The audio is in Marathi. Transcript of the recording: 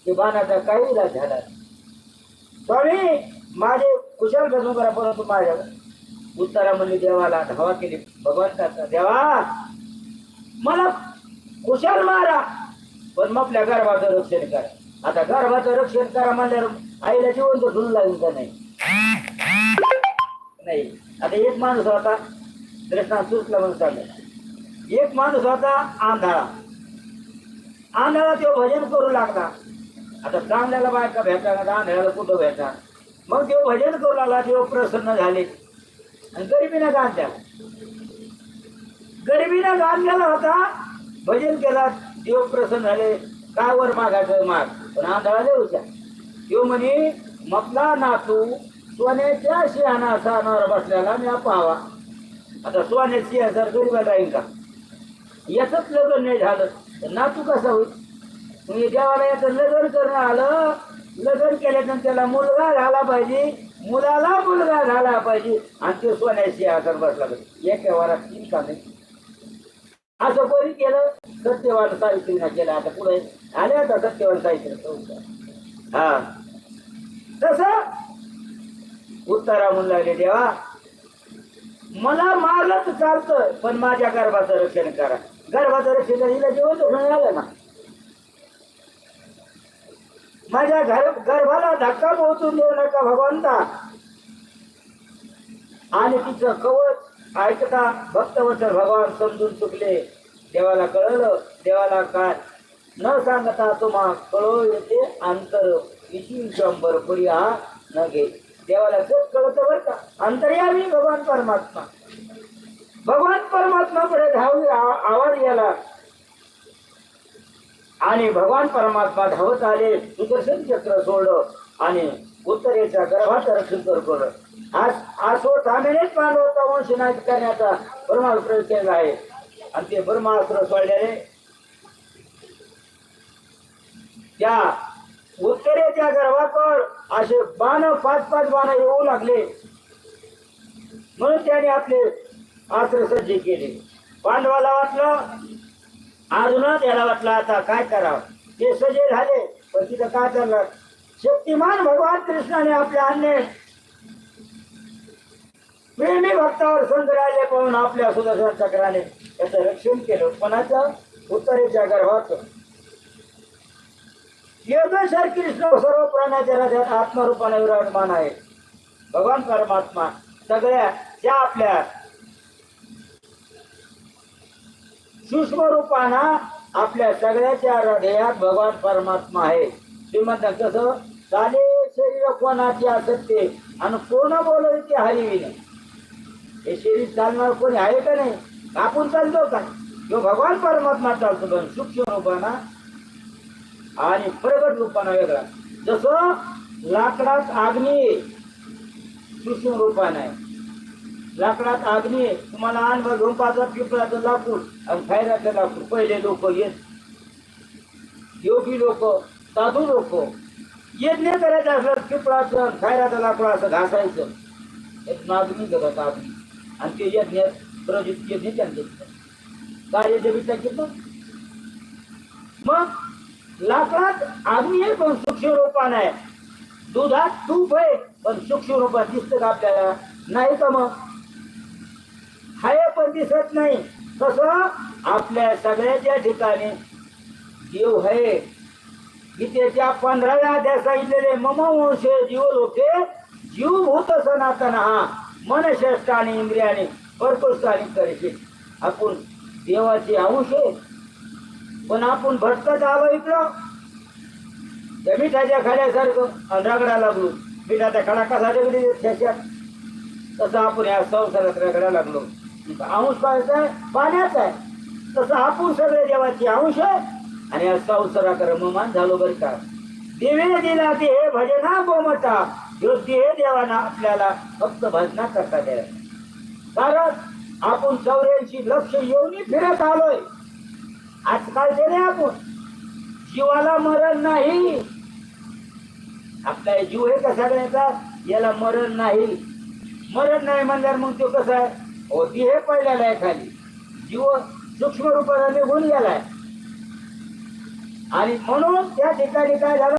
की बाणाचा काही इलाज झाला नाही. स्वामी माझे कुशल भजून करा, परंतु माझ्या उत्तरा म्हणली देवाला धावा केली भगवंताचा, देवा मला कुशल मारा पण मग आपल्या गर्भाचं रक्षण करा. आता गर्भाचं रक्षण करा म्हणल्यावर आईला जिवंत धुवून लागेल का नाही? नाही. आता एक माणूस होता दृष्टांत सुचला म्हणून सांगत, एक माणूस होता आंधळा. आंधळा तो भजन करू लागला. आता चांगल्याला बायका भेटला, आंधळ्याला कुठं भेटा. मग ते भजन करू लागला, ते प्रसन्न झाले आणि गरिबीनं गाण द्या. गरिबीनं गाण गेला होता, भजन केला, देव प्रसन्न झाले. काय वर मागायचं माग, पण आंधळा देऊच्या. देव म्हणे मपला नातू सोन्याच्या शिहाना सानावर बसल्याला मी पाहावा. आता सोन्याची हजार गरीबाला राहील का? याचंच लग्न नाही झालं तर नातू कसं होईल? तुम्ही देवाला याचं लग्न करणं आलं, लग्न केल्यानंतर त्याला मुलगा झाला पाहिजे, मुलाला मुलगा झाला पाहिजे आणि ते सोन्याची हजार बसला पाहिजे. एका वारात 3 कामे असं कोणी केलं? सत्यवान सावित्रीनं केलं. आता पुढे आले आता सत्यवान सावित्री. हा तसं उत्तरा म्हणून लागले, देवा मला मारलं तर चालतं पण माझ्या गर्भाचं रक्षण करा. गर्भाचं रक्षण हिला जेवण आलं ना, माझ्या गर्भाला धक्का पोहोचून देऊ नका भगवंता. आणि तिचं कवच ऐकता भक्तवत्सल भगवान समजून चुकले. देवाला कळलं, देवाला काय न सांगता तुम्हा कळो येते अंतर इशी शंभर पुरी हा न घे. देवाला तेच कळतं बरं का, अंतर्यामी भगवान परमात्मा. भगवान परमात्मा पुढे धावली आवाज गेला आणि भगवान परमात्मा धावत आले. सुदर्शन चक्र सोडलं आणि उत्तरेच्या गर्भाचं रक्षण करतो. आज थांबेनेच पांडवचा वंश नाश करण्याचा ब्रह्मास्त्र केला आहे आणि ते ब्रह्मास्त्र सोडल्याने त्या उत्तरेच्या गर्भावर असे बाण 5-5 बाण येऊ लागले. म्हणून त्याने आपले अस्त्र सज्ज केले. पांडवाला वाटलं अजून त्याला वाटलं आता काय करावं, ते सजे झाले. पण तिथं काय चाललं, शक्तिमान भगवान कृष्णाने आपल्या अन्य प्रेमी भक्तावर संग्राले पाहून आपल्या सुदर्शन चक्राने त्याचं रक्षण केलं. कोणाच्या? उत्तरेच्या गर्भात. योगेश्वर कृष्ण सर्व प्राण्याच्या हृदयात आत्मरूपाने विराजमान आहे. भगवान परमात्मा सगळ्या त्या आपल्या सूक्ष्म रूपाना आपल्या सगळ्याच्या हृदयात भगवान परमात्मा आहे. श्रीमंत कसं चाले शरीर कोणाची असते आणि पूर्ण बोलवते हरिविने. हे शरीर चालणार कोणी आहे का नाही? आपण चालतो का? जो भगवान परमात्मा चालतो पण सूक्ष्म रूपाना आणि प्रगट रूपाना वेगळा. जसं लाकडात अग्नी सूक्ष्म रूपाने आहे. लाकडात अग्नी तुम्हाला अनुभव घेऊन पाहतात. पिंपळाचं लाकूड आणि खैराचं लाकूड. पहिले लोक येत, योगी लोक, साधू लोक यज्ञ करायचं असलं पिंपळाचं खैराचं लाकूड असं घासायचं, एक अग्नी करत अग्नी आणि ते यज्ञ प्रजित यज्ञ त्यांचे काय यज्ञ विचार केलं. मग लाकडात अग्नी आहे पण सूक्ष्म रूपाने आहे. दुधात तूप आहे पण सूक्ष्म रूपात दिसतं का आपल्याला? नाही का? मग हाय पण दिसत नाही. कसं आपल्या सगळ्याच्या ठिकाणी जीव आहे. गीतेच्या 15व्या अध्यायात सांगितलेले मम वंश जीव लोके जीवभूत सनातन हा मन श्रेष्ठ आणि इंद्रियाने परपुष्टाने करीत. आपण देवाचे अंश आहे पण आपण भटकत आलो इकडं त्या मिठाच्या खड्यासारखं रगडा लागलो. मिठाचा खडा कसा रगडी त्याच्यात तसं आपण या संसारात रगडा लागलो. अंश काय पाण्याचा आहे तसं आपण सगळे देवाचे अंश आहे आणि या संसाराकडे ममान झालो बरं का. देवे दिला ते भजना गोमटा योग्य हे देवाना आपल्याला फक्त भजना करता द्या. कारण आपण 84 लक्ष येऊन फिरत आलोय. आजकाल ते नाही आपण जीवाला मरण नाही. आपला जीव आहे का सगळ्याचा, याला मरण नाही. मरण नाही म्हणल्यावर मग तो कसं आहे होती हे पहिल्याला आहे खाली. जीव सूक्ष्म रूपाने निघून गेलाय आणि म्हणून त्या ठिकाणी काय झालं